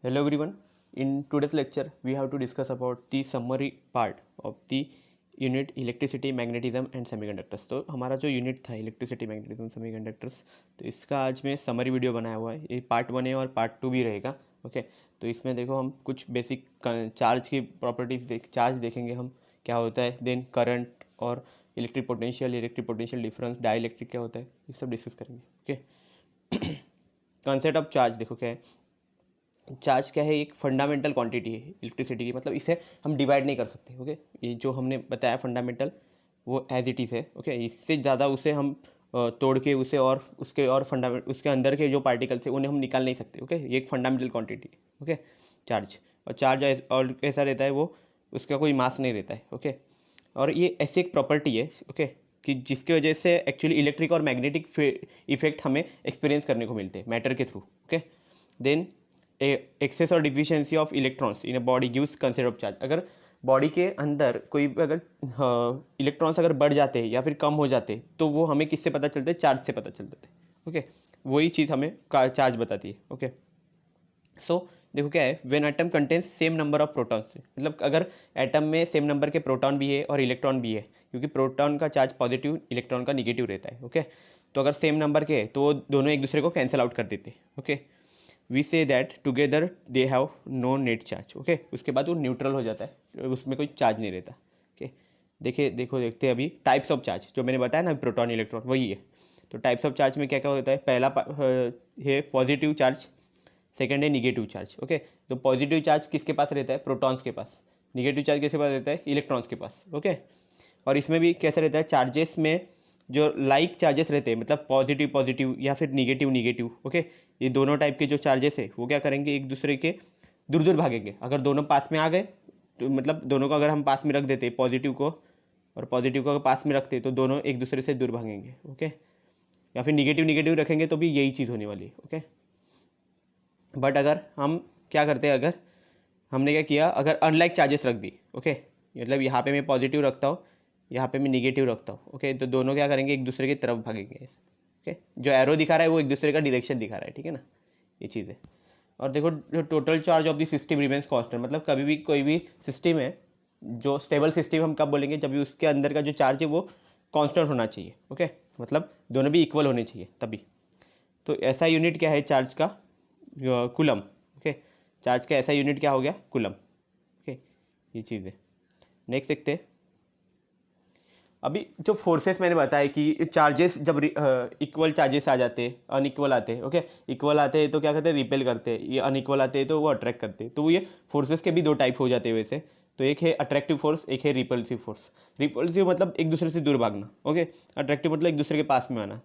Hello everyone. In today's lecture, we have to discuss about the summary part of the unit electricity magnetism and semiconductors. तो हमारा जो unit था electricity magnetism semiconductors, तो इसका आज मैं समरी वीडियो बनाया हुआ है। ये पार्ट 1 है और पार्ट 2 भी रहेगा। ओके, तो इसमें देखो हम कुछ बेसिक चार्ज की प्रॉपर्टीज चार्ज देखेंगे हम क्या होता है, देन करंट और इलेक्ट्रिक पोटेंशियल डिफरेंस, डाइलेक्ट्रिक क्या होता है, ये सब डिस्कस करेंगे। ओके, कॉन्सेप्ट ऑफ चार्ज देखो क्या है। चार्ज क्या है, एक फंडामेंटल क्वांटिटी है इलेक्ट्रिसिटी की, मतलब इसे हम डिवाइड नहीं कर सकते। ओके, ये जो हमने बताया फंडामेंटल वो एज इट इज़ है। ओके, इससे ज़्यादा उसे हम तोड़ के उसे और उसके और फंडामेंट उसके अंदर के जो पार्टिकल्स है उन्हें हम निकाल नहीं सकते। ओके, ये एक फंडामेंटल क्वांटिटी है। ओके, चार्ज और चार्ज और कैसा रहता है, वो उसका कोई मास नहीं रहता है। ओके, और ये ऐसी एक प्रॉपर्टी है ओके कि जिसकी वजह से एक्चुअली इलेक्ट्रिक और मैग्नेटिक इफेक्ट हमें एक्सपीरियंस करने को मिलते हैं मैटर के थ्रू। ओके, देन एक्सेस और deficiency of electrons in a body gives concept of charge. अगर बॉडी के अंदर कोई अगर इलेक्ट्रॉन्स अगर बढ़ जाते हैं या फिर कम हो जाते हैं तो वो हमें किससे पता चलते हैं, चार्ज से पता चलते थे। ओके, वही चीज़ हमें चार्ज बताती है। ओके, सो देखो क्या है, when atom contains same number of protons, मतलब अगर एटम में सेम नंबर के प्रोटॉन भी है और इलेक्ट्रॉन भी है, क्योंकि प्रोटॉन का चार्ज पॉजिटिव, इलेक्ट्रॉन का निगेटिव रहता है। ओके, तो अगर सेम नंबर के है तो वो दोनों एक दूसरे को कैंसिल आउट कर देते हैं। Okay, we say that together they have no net charge. Okay, उसके बाद वो न्यूट्रल हो जाता है, उसमें कोई चार्ज नहीं रहता। ओके, देखते हैं अभी टाइप्स ऑफ चार्ज जो मैंने बताया ना, प्रोटॉन इलेक्ट्रॉन वही है। तो टाइप्स ऑफ चार्ज में क्या क्या होता है, पहला है पॉजिटिव चार्ज, सेकेंड है निगेटिव चार्ज। ओके, तो पॉजिटिव चार्ज किसके पास रहता है, प्रोटॉन्स के पास। निगेटिव चार्ज किसके पास रहता है, इलेक्ट्रॉन्स के पास। ओके, और इसमें भी कैसे रहता है, चार्जेस में जो लाइक चार्जेस रहते हैं, मतलब पॉजिटिव पॉजिटिव या फिर निगेटिव निगेटिव। ओके, ये दोनों टाइप के जो चार्जेस है वो क्या करेंगे, एक दूसरे के दूर दूर भागेंगे। अगर दोनों पास में आ गए तो मतलब दोनों को अगर हम पास में रख देते, पॉजिटिव को और पॉजिटिव को अगर पास में रखते तो दोनों एक दूसरे से दूर भागेंगे। ओके, या फिर निगेटिव निगेटिव रखेंगे तो भी यही चीज़ होने वाली है। ओके, बट अगर हम क्या करते हैं, अगर हमने क्या किया, अगर अनलाइक चार्जेस रख दी। ओके, मतलब यहाँ पे मैं पॉजिटिव रखता हूँ, यहाँ पे मैं निगेटिव रखता हूँ। ओके, तो दोनों क्या करेंगे, एक दूसरे की तरफ भागेंगे ऐसे। ओके, जो एरो दिखा रहा है वो एक दूसरे का डायरेक्शन दिखा रहा है, ठीक है ना, ये चीज़ है। और देखो, जो total charge of the system remains constant, मतलब कभी भी कोई भी सिस्टम है, जो स्टेबल सिस्टम हम कब बोलेंगे, जब भी उसके अंदर का जो चार्ज है वो कांस्टेंट होना चाहिए। ओके, मतलब दोनों भी इक्वल होने चाहिए तभी। तो ऐसा यूनिट क्या है चार्ज का, कूलम। ओके, चार्ज का ऐसा यूनिट क्या हो गया, कूलम। ओके, ये चीज़ है। नेक्स्ट देखते हैं। अभी जो फोर्सेस मैंने बताया कि चार्जेस जब इक्वल चार्जेस आ जाते हैं, अनइक्वल आते हैं। ओके, इक्वल आते हैं तो क्या करते हैं, रिपेल करते हैं, ये अनइक्वल आते हैं तो वो अट्रैक्ट करते हैं। तो ये फोर्सेस के भी दो टाइप हो जाते हैं वैसे। तो एक है अट्रैक्टिव फोर्स, एक है रिपल्सिव फोर्स। रिपल्सिव मतलब एक दूसरे से दूर भागना। ओके, अट्रैक्टिव मतलब एक दूसरे के पास में आना।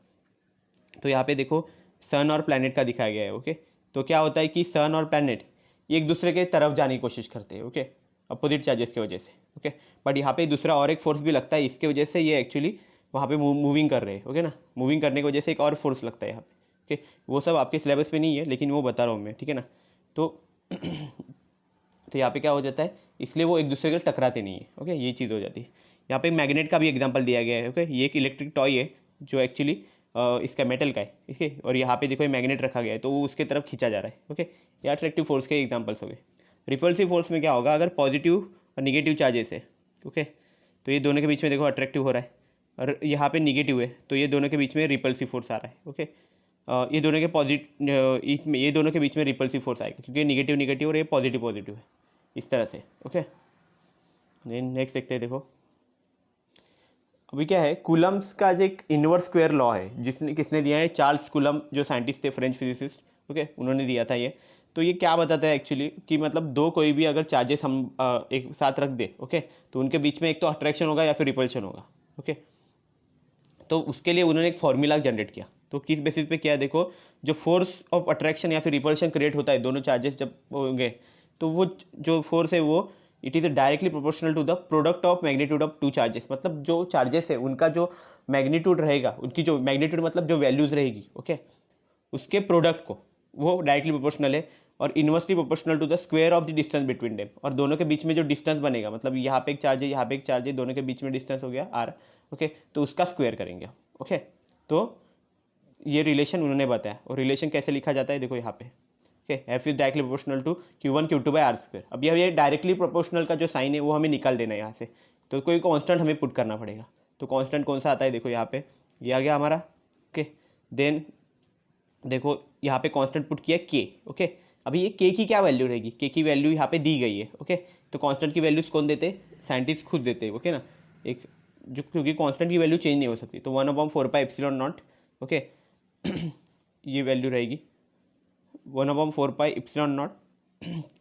तो यहाँ पे देखो सन और प्लैनेट का दिखाया गया है। ओके, तो क्या होता है कि सन और प्लैनेट एक दूसरे के तरफ जाने की कोशिश करते हैं। ओके, अपोजिट चार्जेस की वजह से। ओके, बट यहाँ पे दूसरा और एक फोर्स भी लगता है, इसके वजह से ये एक्चुअली वहाँ पे मूविंग कर रहे हैं। ओके ना, मूविंग करने की वजह से एक और फोर्स लगता है यहाँ पे। ओके, वो सब आपके सिलेबस पे नहीं है लेकिन वो बता रहा हूँ मैं, ठीक है ना। तो तो यहाँ पे क्या हो जाता है, इसलिए वो एक दूसरे के टकराते नहीं है। ओके, ये चीज़ हो जाती है। यहाँ पे मैग्नेट का भी एग्जांपल दिया गया है। ओके, ये एक इलेक्ट्रिक टॉय है जो एक्चुअली इसका मेटल का है। ठीक है, और यहाँ पे देखो ये मैग्नेट रखा गया है तो वो उसके तरफ खींचा जा रहा है। ओके, ये अट्रैक्टिव फोर्स के एग्जांपल्स हो गए। रिपल्सिव फोर्स में क्या होगा, अगर पॉजिटिव और निगेटिव चार्जेस है। ओके, तो ये दोनों के बीच में देखो अट्रैक्टिव हो रहा है, और यहाँ पे निगेटिव है तो ये दोनों के बीच में रिपल्सिव फोर्स आ रहा है। ओके, ये दोनों के इसमें ये दोनों के बीच में रिपल्सिव फोर्स आएगा क्योंकि निगेटिव निगेटिव और ये पॉजिटिव पॉजिटिव है, इस तरह से। ओके, नेक्स्ट देखते हैं। देखो अभी क्या है, कूलम्स का जो एक इनवर्स स्क्वायर लॉ है, जिसने किसने दिया है, चार्ल्स कूलम, जो साइंटिस्ट थे, फ्रेंच फिजिसिस्ट। ओके, उन्होंने दिया था ये। तो ये क्या बताता है एक्चुअली कि मतलब दो कोई भी अगर चार्जेस हम एक साथ रख दे, ओके, तो उनके बीच में एक तो अट्रैक्शन होगा या फिर रिपल्शन होगा। ओके, तो उसके लिए उन्होंने एक फॉर्मूला जनरेट किया। तो किस बेसिस पे किया, देखो जो फोर्स ऑफ अट्रैक्शन या फिर रिपल्शन क्रिएट होता है दोनों चार्जेस जब होंगे, तो वो जो फोर्स है वो it is directly proportional to the product of magnitude of two charges. मतलब जो चार्जेस है उनका जो मैग्नीट्यूड रहेगा, उनकी जो मैग्नीट्यूड मतलब जो वैल्यूज़ रहेगी, ओके, उसके प्रोडक्ट को वो डायरेक्टली प्रोपोर्शनल है, और inversely proportional to the square of the distance between them. और दोनों के बीच में जो डिस्टेंस बनेगा, मतलब यहाँ पे एक चार्ज है, यहाँ पे एक चार्ज है, दोनों के बीच में डिस्टेंस हो गया आर। ओके, तो उसका स्क्वायर करेंगे। ओके, तो ये रिलेशन उन्होंने बताया, और रिलेशन कैसे लिखा जाता है देखो यहाँ पे। Okay, F is directly proportional to Q1 Q2 by R square. अब ये डायरेक्टली प्रोपोर्शनल का जो साइन है वो हमें निकाल देना है यहाँ से, तो कोई कांस्टेंट हमें पुट करना पड़ेगा। तो कांस्टेंट कौन सा आता है, देखो यहाँ पे ये आ गया हमारा। ओके, देन देखो यहाँ पे कांस्टेंट पुट किया के। ओके, अभी ये के की क्या वैल्यू रहेगी, के की वैल्यू यहाँ पे दी गई है। ओके, तो कांस्टेंट की वैल्यूज कौन देते हैं, साइंटिस्ट खुद देते हैं। ओके ना, एक जो क्योंकि कांस्टेंट की वैल्यू चेंज नहीं हो सकती, तो 1/4πε0। ओके, ये वैल्यू रहेगी 1/4πε0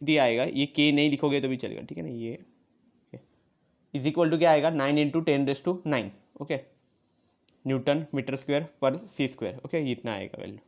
डी आएगा। ये के नहीं लिखोगे तो भी चलेगा, ठीक है ना। ये इज इक्वल टू क्या आएगा, 9 × 10⁹ ओके, न्यूटन मीटर स्क्वायर पर सी स्क्वायर। ओके, ये इतना आएगा वैल्यू,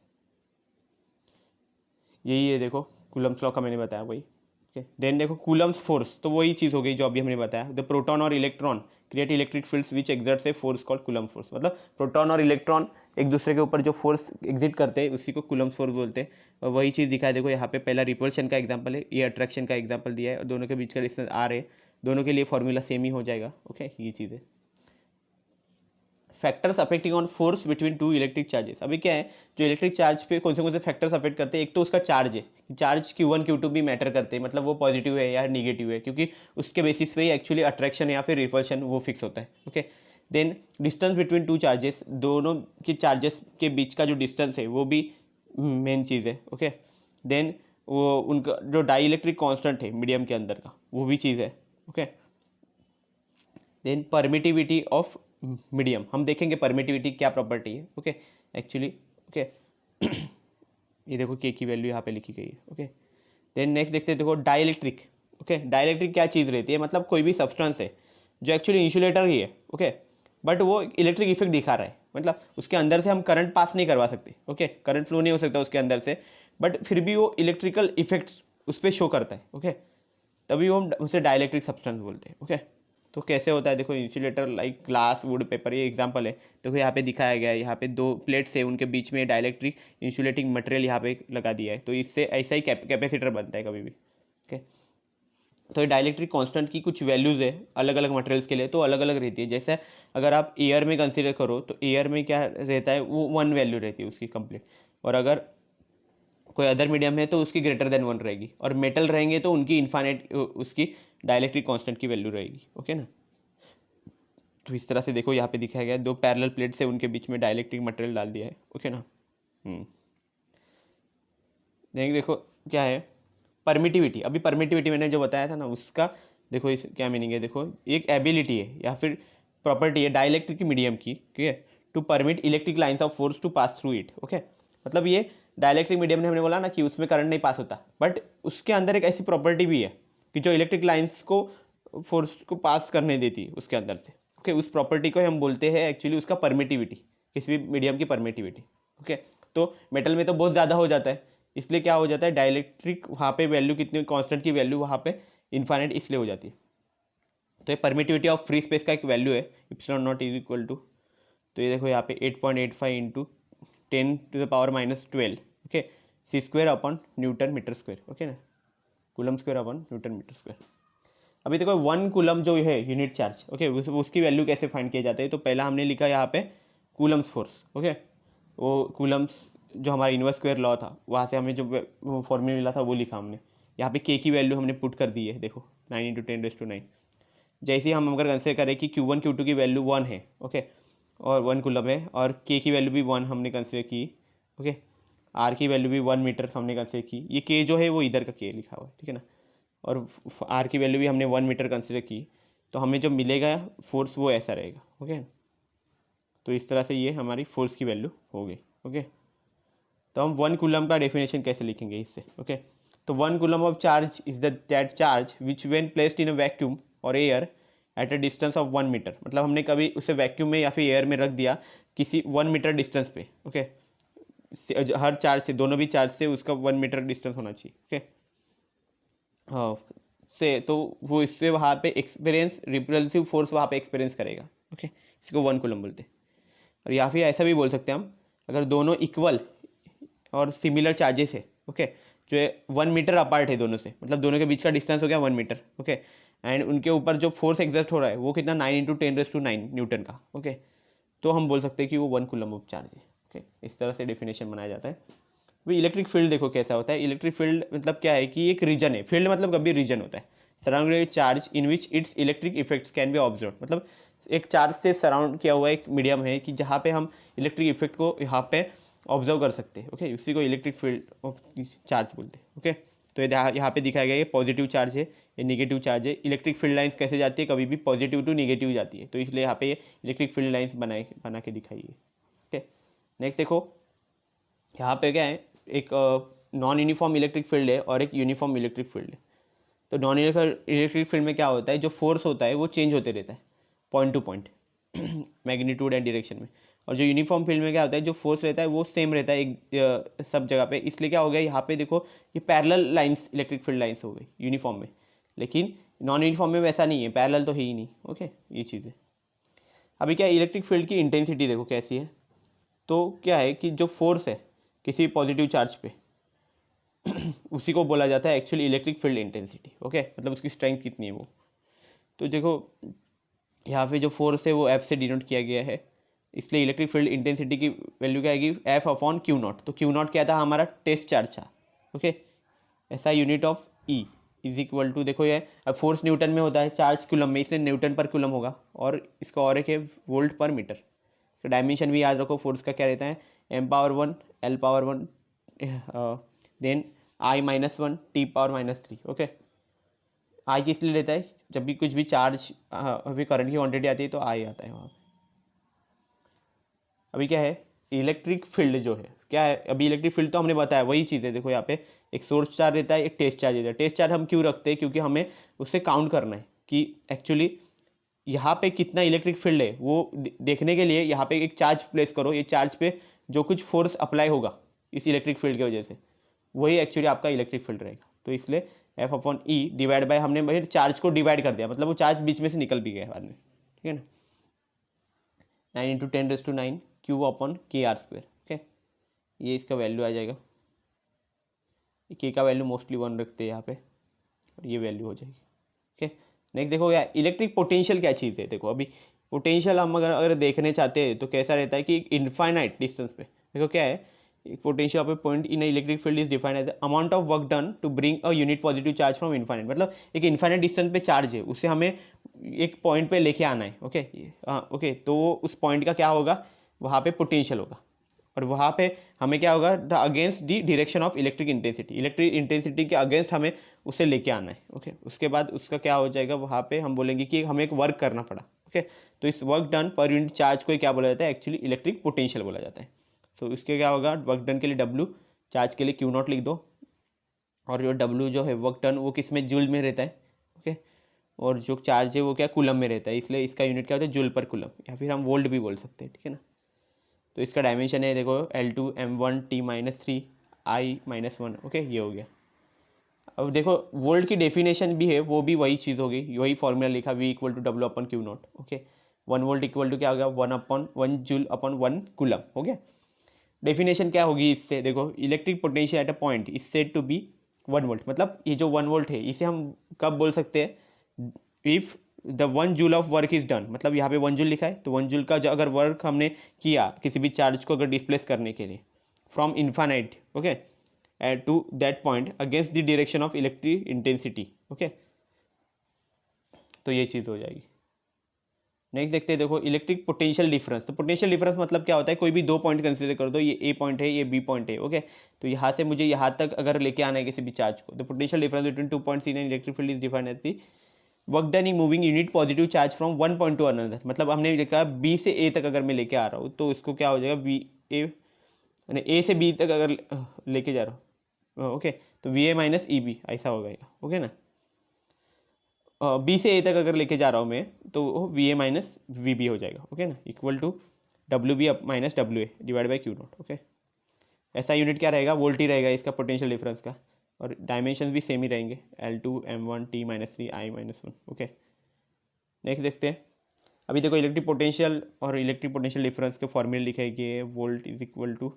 यही है। देखो कूलम्स लॉ का मैंने बताया वही। ओके, देन देखो कूलम्स फोर्स, तो वही चीज़ हो गई जो अभी हमने बताया। द प्रोटॉन और electron create electric fields which exerts a force called coulomb force. मतलब प्रोटॉन और इलेक्ट्रॉन एक दूसरे के ऊपर जो फोर्स एग्जिट करते हैं उसी को कूलम्स फोर्स बोलते हैं। और वही चीज़ दिखाया, देखो यहाँ पे पहला रिपल्शन का एग्जाम्पल है, ये अट्रैक्शन का एग्जाम्पल दिया है, और दोनों के बीच का डिस्टेंस आर है, दोनों के लिए फॉर्मूला सेम ही हो जाएगा। ओके, ये चीज़ है। Factors affecting on force between two electric charges. अभी क्या है, जो इलेक्ट्रिक चार्ज पे कौन से फैक्टर्स अफेक्ट करते हैं, एक तो उसका चार्ज है, चार्ज Q1 Q2 भी मैटर करते हैं, मतलब वो पॉजिटिव है या निगेटिव है, क्योंकि उसके बेसिस पे ही एक्चुअली अट्रैक्शन या फिर रिपल्शन वो फिक्स होता है। Okay, then distance between two charges, दोनों के चार्जेस के बीच का जो डिस्टेंस है वो भी मेन चीज़ है। ओके, देन वो उनका जो डाई इलेक्ट्रिक कॉन्स्टेंट है मीडियम के अंदर का, वो भी चीज़ है। Okay, then permittivity of medium, हम देखेंगे परमिटिविटी क्या प्रॉपर्टी है। ओके, एक्चुअली ओके ये देखो के की वैल्यू यहाँ पे लिखी गई है। ओके, देन नेक्स्ट देखते हैं, देखो डाइलेक्ट्रिक। ओके, डाइलेक्ट्रिक क्या चीज़ रहती है, मतलब कोई भी सब्सटेंस है जो एक्चुअली इंसुलेटर ही है। ओके, बट वो इलेक्ट्रिक इफेक्ट दिखा रहा है, मतलब उसके अंदर से हम करंट पास नहीं करवा सकते। ओके, करंट फ्लो नहीं हो सकता उसके अंदर से, बट फिर भी वो इलेक्ट्रिकल इफेक्ट्स उस पर शो करता है। ओके, तभी वो हम उसे डाइलेक्ट्रिक सब्सटेंस बोलते हैं। ओके, तो कैसे होता है, देखो insulator like glass would paper, ये एग्जांपल है। देखो यहाँ पे दिखाया गया है, यहाँ पे दो प्लेट्स है, उनके बीच में डाइलेक्ट्रिक इंसुलेटिंग मटेरियल यहाँ पे लगा दिया है, तो इससे ऐसा ही कैपेसिटर बनता है कभी भी। ओके, तो ये डाइलेक्ट्रिक कांस्टेंट की कुछ वैल्यूज़ है अलग अलग मटेरियल्स के लिए, तो अलग अलग रहती है। जैसे अगर आप एयर में कंसिडर करो तो एयर में क्या रहता है, वो 1 वैल्यू रहती है उसकी कंप्लीट, और अगर कोई अदर मीडियम है तो उसकी ग्रेटर देन 1 रहेगी, और मेटल रहेंगे तो उनकी इन्फाइनाइट उसकी डाइलेक्ट्रिक कांस्टेंट की वैल्यू रहेगी। ओके ना, तो इस तरह से देखो यहाँ पे दिखाया गया है, दो पैरेलल प्लेट से उनके बीच में डाइलेक्ट्रिक मटेरियल डाल दिया है। ओके ना, देखो क्या है परमिटिविटी। अभी परमिटिविटी मैंने जो बताया था ना, उसका देखो इस क्या मीनिंग है, देखो एक एबिलिटी है या फिर प्रॉपर्टी है डाइलेक्ट्रिक मीडियम की, ठीक है, to permit electric lines of force to pass through it. Okay, मतलब ये डाइलेक्ट्रिक मीडियम ने हमने बोला ना कि उसमें करंट नहीं पास होता, बट उसके अंदर एक ऐसी प्रॉपर्टी भी है कि जो इलेक्ट्रिक लाइन्स को फोर्स को पास करने देती है उसके अंदर से। ओके, उस प्रॉपर्टी को हम बोलते हैं एक्चुअली उसका परमिटिविटी, किसी भी मीडियम की परमिटिविटी। ओके, तो मेटल में तो बहुत ज़्यादा हो जाता है, इसलिए क्या हो जाता है डाइलेक्ट्रिक वहाँ पे वैल्यू कितनी, कांस्टेंट की वैल्यू वहाँ पे इन्फाइनाइट इसलिए हो जाती है। तो ये परमिटिविटी ऑफ फ्री स्पेस का एक वैल्यू है ε0 इज इक्वल टू, तो ये देखो यहाँ पे 8.85 × 10⁻⁻12 okay, C square upon newton metre square. Okay ना, coulomb square upon newton metre square. अभी देखो 1 कूलम जो है यूनिट चार्ज, ओके, उसकी वैल्यू कैसे फाइंड किया जाता है, तो पहला हमने लिखा यहाँ पे कूलम्स फोर्स। ओके, वो कूलम्स जो हमारा इनवर्स स्क्वायर लॉ था वहाँ से हमें जो फॉर्मूला मिला था वो लिखा हमने। यहाँ पे के की वैल्यू हमने पुट कर दी है, देखो 9 × 10⁻⁹। जैसे ही हम अगर कंसिडर करें कि Q1 Q2 की वैल्यू 1 है, ओके, और 1 कूलम है, और के की वैल्यू भी 1 हमने कंसिडर की। ओके, आर की वैल्यू भी 1 मीटर हमने कंसिडर की, ये के जो है वो इधर का के लिखा हुआ है, ठीक है ना, और आर की वैल्यू भी हमने 1 मीटर कंसिडर की, तो हमें जो मिलेगा फोर्स वो ऐसा रहेगा। ओके, तो इस तरह से ये हमारी फोर्स की वैल्यू हो गई। ओके, तो हम 1 कूलम का डेफिनेशन कैसे लिखेंगे इससे। ओके, तो 1 coulomb of charge is that charge which when placed in a vacuum और air at a distance of 1 metre, मतलब हमने कभी उसे वैक्यूम में या फिर एयर में रख दिया किसी 1 मीटर डिस्टेंस पे। ओके, हर चार्ज से, दोनों भी चार्ज से उसका 1 मीटर डिस्टेंस होना चाहिए। ओके, हाँ से, तो वो इससे वहाँ पे एक्सपीरियंस रिपल्सिव फोर्स वहाँ पे एक्सपीरियंस करेगा। ओके, इसको 1 कूलम बोलते हैं। और या फिर ऐसा भी बोल सकते हैं हम, अगर दोनों इक्वल और सिमिलर चार्जेस है, ओके, जो 1 मीटर अपार्ट है दोनों से, मतलब दोनों के बीच का डिस्टेंस हो गया 1 मीटर। ओके, एंड उनके ऊपर जो फोर्स एग्जर्ट हो रहा है वो कितना 9 × 10⁹ न्यूटन का। ओके, तो हम बोल सकते हैं कि वो 1 कूलम ऑफ चार्ज है। ओके, इस तरह से डेफिनेशन बनाया जाता है। भाई इलेक्ट्रिक फील्ड देखो कैसा होता है। इलेक्ट्रिक फील्ड मतलब क्या है कि एक रीजन है, फील्ड मतलब कभी रीजन होता है surrounded charge in which it's electric effects can be observe. मतलब एक चार्ज से सराउंड किया हुआ एक मीडियम है कि जहाँ पे हम इलेक्ट्रिक इफेक्ट को यहाँ पे ऑब्जर्व कर सकते हैं। ओके, उसी को इलेक्ट्रिक फील्ड ऑफ चार्ज बोलते हैं। ओके, तो यहाँ पे दिखाया गया ये पॉजिटिव चार्ज है, ये नेगेटिव चार्ज है। इलेक्ट्रिक फील्ड लाइंस कैसे जाती है, कभी भी पॉजिटिव टू नेगेटिव जाती है, तो इसलिए यहाँ पे ये इलेक्ट्रिक फील्ड लाइंस बना के दिखाई है। ओके, नेक्स्ट देखो यहाँ पे क्या है, एक नॉन यूनिफॉर्म इलेक्ट्रिक फील्ड है और एक यूनिफॉर्म इलेक्ट्रिक फील्ड है। तो नॉन इलेक्ट्रिक फील्ड में क्या होता है, जो फोर्स होता है वो चेंज होते रहता है point two point magnitude and direction में। और जो यूनिफॉर्म फील्ड में क्या होता है, जो फोर्स रहता है वो सेम रहता है एक सब जगह पे। इसलिए क्या हो गया यहाँ पे देखो, ये parallel lines electric field lines हो गई यूनिफॉर्म में, लेकिन नॉन यूनिफॉर्म में वैसा नहीं है, पैरेलल तो है ही नहीं। ओके, ये चीज़ है। अभी क्या इलेक्ट्रिक फील्ड की इंटेंसिटी देखो कैसी है। तो क्या है कि जो फोर्स है किसी पॉजिटिव चार्ज पे उसी को बोला जाता है actually electric field intensity. Okay, मतलब उसकी स्ट्रेंथ कितनी है वो। तो देखो यहाँ पे जो फोर्स है वो एफ से डिनोट किया गया है, इसलिए इलेक्ट्रिक फील्ड इंटेंसिटी की वैल्यू क्या आएगी, एफ अपॉन क्यू नॉट। तो क्यू नॉट क्या था, हमारा टेस्ट चार्ज था। ओके, ऐसा unit of E is equal to, देखो ये अब फोर्स न्यूटन में होता है, चार्ज कूलम में, इसलिए न्यूटन पर कूलम होगा, और इसका और एक है वोल्ट पर मीटर। तो डायमेंशन भी याद रखो फोर्स का क्या रहता है, m⁻1 l⁻1 then I-1 T⁻⁻3। Okay, आई किस लिए लेता है, जब भी कुछ भी चार्ज अभी करंट की क्वांटिटी आती है तो आई आता है वहाँ पे। अभी क्या है इलेक्ट्रिक फील्ड जो है क्या है, अभी इलेक्ट्रिक फील्ड तो हमने बताया वही चीज़ है। देखो यहाँ पे एक सोर्स चार्ज रहता है, एक टेस्ट चार्ज रहता है। टेस्ट चार्ज हम क्यों रखते हैं, क्योंकि हमें उससे काउंट करना है कि एक्चुअली यहाँ पे कितना इलेक्ट्रिक फील्ड है वो देखने के लिए यहाँ पे एक चार्ज प्लेस करो, ये चार्ज पे जो कुछ फोर्स अप्लाई होगा इस इलेक्ट्रिक फील्ड की वजह से, वही एक्चुअली आपका इलेक्ट्रिक फील्ड रहेगा। तो इसलिए F upon E divide by, हमने भाई चार्ज को डिवाइड कर दिया, मतलब वो चार्ज बीच में से निकल भी गया बाद में। ठीक है ना, 9 × 10⁹ क्यू अपॉन के आर स्क्वायर। ओके, ये इसका वैल्यू आ जाएगा। के का वैल्यू मोस्टली 1 रखते हैं यहाँ पे, और ये वैल्यू हो जाएगी। ओके, नेक्स्ट देखो क्या इलेक्ट्रिक पोटेंशियल क्या चीज़ है। देखो अभी पोटेंशियल हम अगर देखने चाहते हैं तो कैसा रहता है कि इनफाइनाइट डिस्टेंस पे देखो क्या है, potential of a point in electric field is defined as amount of work done to bring a unit positive charge from infinite. मतलब एक इनफाइनाइट डिस्टेंस पे चार्ज है, उससे हमें एक पॉइंट पे लेके आना है। ओके, हाँ ओके, तो उस पॉइंट का क्या होगा, वहाँ पे पोटेंशियल होगा, और वहाँ पे हमें क्या होगा, the against the direction of electric intensity. Electric intensity के अगेंस्ट हमें उसे लेके आना है। ओके, उसके बाद उसका क्या हो जाएगा, वहाँ पे हम बोलेंगे कि हमें एक वर्क करना पड़ा। ओके, तो इस work done per unit charge को क्या बोला जाता है, एक्चुअली इलेक्ट्रिक पोटेंशियल बोला जाता है। सो इसके क्या होगा, वर्क डन के लिए W, चार्ज के लिए क्यू नॉट लिख दो, और जो W जो है वर्क डन वो किस में, जूल में रहता है। ओके, और जो चार्ज है वो क्या कूलम में रहता है, इसलिए इसका यूनिट क्या होता है, जूल पर कूलम, या फिर हम वोल्ट भी बोल सकते हैं। ठीक है ना, तो इसका डायमेंशन है देखो L2 m1 T-3 I-1। Okay, ये हो गया। अब देखो वोल्ट की डेफिनेशन भी है, वो भी वही चीज़ होगी, वही फॉर्मूला लिखा V = W upon Q naught. Okay, 1 volt equal to क्या हो गया, 1 जूल अपॉन 1 कूलम हो गया। डेफिनेशन क्या होगी इससे, देखो electric potential at a point is said to be 1 volt. मतलब ये जो 1 वोल्ट है इसे हम कब बोल सकते हैं, if the 1 joule of work is done. मतलब यहाँ पे 1 जूल लिखा है, तो 1 जूल का जो अगर वर्क हमने किया किसी भी चार्ज को अगर डिस्प्लेस करने के लिए from infinite, okay, to that point against the direction of electric intensity. Okay, तो ये चीज़ हो जाएगी। नेक्स्ट देखते हैं, देखो इलेक्ट्रिक पोटेंशियल डिफरेंस। तो पोटेंशियल डिफरेंस मतलब क्या होता है, कोई भी दो पॉइंट कंसीडर कर दो, ये ए पॉइंट है, ये बी पॉइंट है। ओके, तो यहाँ से मुझे यहाँ तक अगर लेके आना है किसी भी चार्ज को, तो potential difference between 2 points in an electric field is defined as the work done in moving unit positive charge from 1 point to another. मतलब हमने लिखा बी से ए तक अगर मैं लेके आ रहा हूँ तो उसको क्या हो जाएगा, वी ए, यानी ए से बी तक अगर लेके जा रहा हूँ, ओके, तो V A minus E B ऐसा हो गया। ओके ना, बी से ए तक अगर लेके जा रहा हूँ मैं तो वो V A minus V B हो जाएगा। ओके ना, equal to W B minus W A divide by q naught. Okay, ऐसा यूनिट क्या रहेगा, वोल्ट ही रहेगा इसका पोटेंशियल डिफरेंस का, और डायमेंशन भी सेम ही रहेंगे, L2 m1 T-3 I-1। Okay, next देखते हैं। अभी देखो इलेक्ट्रिक पोटेंशियल और इलेक्ट्रिक पोटेंशियल डिफरेंस के फॉर्मूले लिखे गए, volt is equal to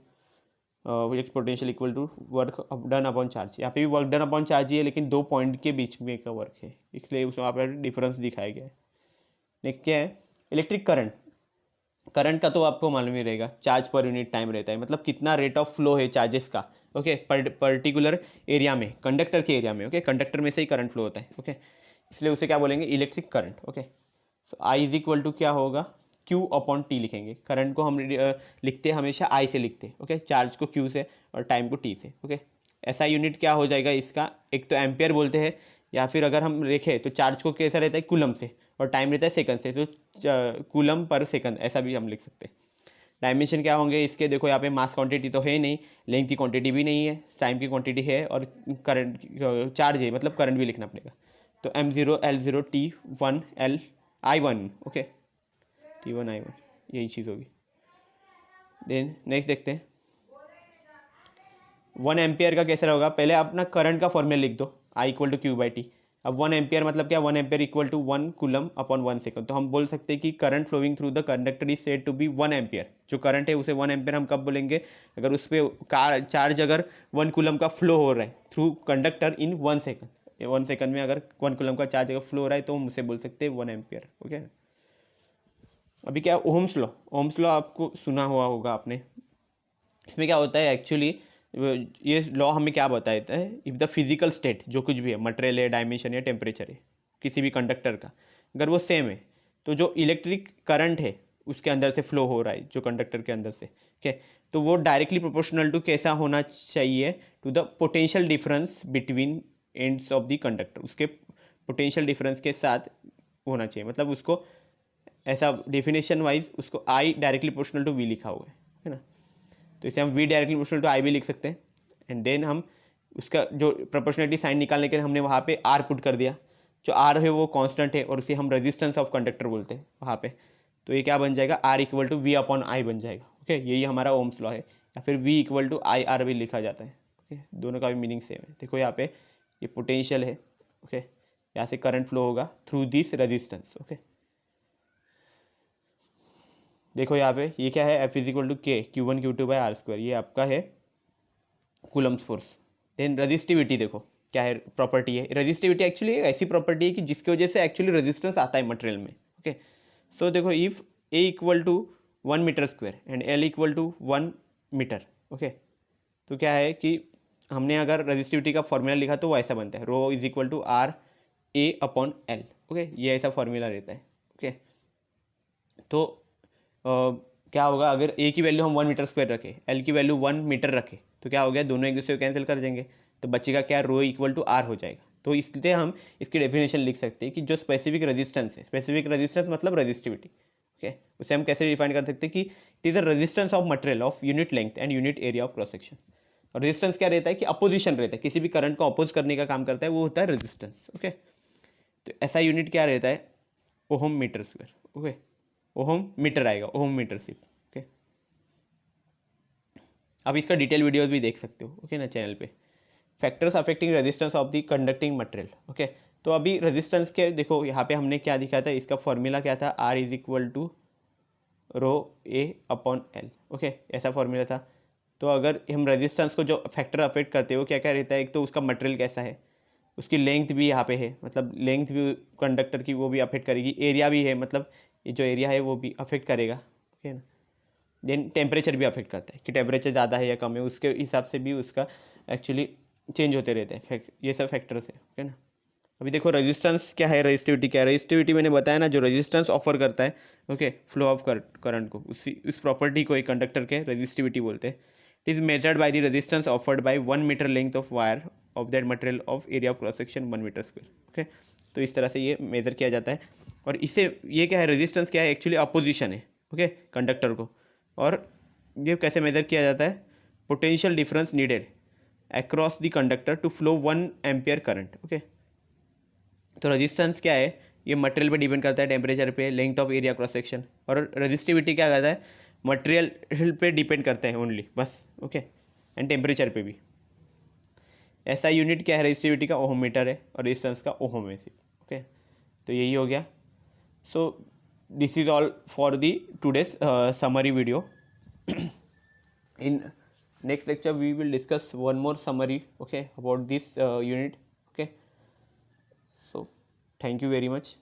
electric potential equal to work done upon charge. यहाँ पे भी वर्क डन अपॉन चार्ज ही है, लेकिन दो पॉइंट के बीच में का वर्क है, इसलिए उसमें आप डिफरेंस दिखाया गया है। नेक्स्ट क्या है, इलेक्ट्रिक करंट। करंट का तो आपको मालूम ही रहेगा, चार्ज पर यूनिट टाइम रहता है, मतलब कितना रेट ऑफ फ्लो है चार्जेस का ओके, पर्टिकुलर एरिया में, कंडक्टर के एरिया में, ओके, कंडक्टर में से ही करंट फ्लो होता है, ओके, इसलिए उसे क्या बोलेंगे, electric current, okay. So I is equal to क्या होगा, क्यू अपॉन टी लिखेंगे। करंट को हम लिखते हैं हमेशा आई से लिखते हैं, ओके, चार्ज को क्यू से और टाइम को टी से, ओके। ऐसा यूनिट क्या हो जाएगा इसका, एक तो एम्पियर बोलते हैं, या फिर अगर हम लिखें तो चार्ज को कैसा रहता है, कूलम से, और टाइम रहता है सेकंड से, तो कूलम पर सेकंड ऐसा भी हम लिख सकते हैं। डायमेंशन क्या होंगे इसके, देखो यहाँ पे मास क्वांटिटी तो है नहीं, लेंथ की क्वांटिटी भी नहीं है, टाइम की क्वांटिटी है, और करंट चार्ज है, मतलब करंट भी लिखना पड़ेगा। तो M0 L0 T1 I1, okay, T1 I1, यही चीज़ होगी। देन नेक्स्ट देखते हैं 1 एम्पियर का कैसा होगा। पहले अपना करंट का फॉर्मूला लिख दो, I equal to q by t. अब 1 एम्पियर मतलब क्या, 1 ampere equal to 1 coulomb upon 1 second. तो हम बोल सकते हैं कि current flowing through the conductor is said to be 1 ampere. जो करंट है उसे 1 एम्पियर हम कब बोलेंगे, अगर उस पर चार्ज अगर 1 कूलम का फ्लो हो रहा है through conductor in 1 second, 1 second में अगर 1 कूलम का चार्ज अगर फ्लो हो रहा है तो हम उसे बोल सकते हैं 1 एम्पियर, ओके। अभी क्या, ओम्स लॉ, ओम्स लॉ आपको सुना हुआ होगा आपने। इसमें क्या होता है एक्चुअली, ये लॉ हमें क्या बताता है, इफ़ द फिजिकल स्टेट जो कुछ भी है, मटेरियल है, डायमेंशन या टेम्परेचर है किसी भी कंडक्टर का, अगर वो सेम है, तो जो इलेक्ट्रिक करंट है उसके अंदर से फ्लो हो रहा है, जो कंडक्टर के अंदर से, ठीक है, तो वो डायरेक्टली प्रोपोर्शनल टू कैसा होना चाहिए, to the potential difference between ends of the conductor, उसके पोटेंशियल डिफरेंस के साथ होना चाहिए। मतलब उसको ऐसा डेफिनेशन वाइज उसको I directly proportional to V लिखा हुआ है ना। तो इसे हम V directly proportional to I भी लिख सकते हैं। एंड देन हम उसका जो प्रोपोर्शनलिटी साइन निकालने के लिए हमने वहाँ पे आर पुट कर दिया। जो आर है वो कांस्टेंट है और उसे हम रेजिस्टेंस ऑफ कंडक्टर बोलते हैं वहाँ पे। तो ये क्या बन जाएगा, R equal to V upon I बन जाएगा, ओके। यही हमारा ओम्स लॉ है, या फिर V equal to I R भी लिखा जाता है, ओके। दोनों का भी मीनिंग सेम है। देखो यहाँ पे ये पोटेंशियल है, ओके, यहाँ से करंट फ्लो होगा थ्रू दिस रेजिस्टेंस, ओके। देखो यहाँ पे ये क्या है, एफ इज इक्वल टू के Q1 Q2 by are square, ये आपका है कूलम्स फोर्स। देन रजिस्टिविटी देखो क्या है, प्रॉपर्टी है। रजिस्टिविटी एक्चुअली एक ऐसी प्रॉपर्टी है कि जिसकी वजह से एक्चुअली रेजिस्टेंस आता है मटेरियल में, ओके। सो देखो if A equal to 1 metre square and L equal to 1 metre, okay, तो क्या है कि हमने अगर रजिस्टिविटी का फॉर्मूला लिखा तो वो ऐसा बनता है, rho is equal to R A upon L, okay. ये ऐसा फॉर्मूला रहता है, ओके। तो क्या होगा, अगर ए की वैल्यू हम 1 मीटर स्क्वायर रखें, एल की वैल्यू 1 मीटर रखें, तो क्या हो गया, दोनों एक दूसरे को कैंसिल कर देंगे, तो बचेगा क्या, रो इक्वल टू आर हो जाएगा। तो इसलिए हम इसकी डेफिनेशन लिख सकते हैं कि जो स्पेसिफिक रेजिस्टेंस है, स्पेसिफिक रेजिस्टेंस मतलब रेजिस्टिविटी, ओके, उसे हम कैसे डिफाइन कर सकते हैं कि it is a resistance of material of unit length and unit area of cross section. और रेजिस्टेंस क्या रहता है कि अपोजिशन रहता है, किसी भी करंट को अपोज करने का काम करता है, वो होता है रेजिस्टेंस, ओके। तो ऐसा यूनिट क्या रहता है, ohm metre square, okay. Ohm metre आएगा, ओहम मीटर सिर्फ, ओके। अब इसका डिटेल वीडियोस भी देख सकते हो, ओके ना, चैनल पे। Factors affecting resistance of the conducting material, okay. तो अभी रेजिस्टेंस के देखो यहाँ पे हमने क्या दिखा था, इसका फॉर्मूला क्या था, R is equal to rho A upon L, okay, ऐसा फॉर्मूला था। तो अगर हम रेजिस्टेंस को जो फैक्टर अफेक्ट करते हो क्या क्या रहता है, एक तो उसका मटेरियल कैसा है, उसकी लेंथ भी यहाँ पे है, मतलब लेंथ भी कंडक्टर की वो भी अफेक्ट करेगी, एरिया भी है, मतलब ये जो एरिया है वो भी अफेक्ट करेगा, ओके ना। देन टेम्परेचर भी अफेक्ट करता है कि टेम्परेचर ज़्यादा है या कम है, उसके हिसाब से भी उसका एक्चुअली चेंज होते रहते हैं, ये सब फैक्टर्स है, ओके ना। अभी देखो रेजिस्टेंस क्या है, रेजिस्टिविटी क्या है। रेजिस्टिविटी मैंने बताया ना, जो रेजिस्टेंस ऑफर करता है, ओके, फ्लो ऑफ करंट को, उस प्रॉपर्टी को एक कंडक्टर के रेजिस्टिविटी बोलते हैं। It is measured by the resistance offered by 1 metre length of wire of that material of area of cross section 1 metre square, okay. तो इस तरह से ये मेजर किया जाता है। और इससे ये क्या है, रेजिस्टेंस क्या है, एक्चुअली अपोजिशन है, ओके, कंडक्टर को। और ये कैसे मेजर किया जाता है, potential difference needed across the conductor to flow 1 ampere current, okay. तो रेजिस्टेंस क्या है, ये मटेरियल पे डिपेंड करता है, टेम्परेचर पे, length of area cross section. और रेजिस्टिविटी क्या करता है, मटेरियल पे डिपेंड करता है ओनली, बस, ओके, एंड टेम्परेचर पे भी। ऐसा यूनिट क्या है रेजिस्टिविटी का, ओहम मीटर है, और रेजिस्टेंस का ओहम है सिर्फ, ओके। तो यही हो गया। So this is all for the today's summary video. in next lecture we will discuss one more summary, okay, about this unit, okay. So thank you very much.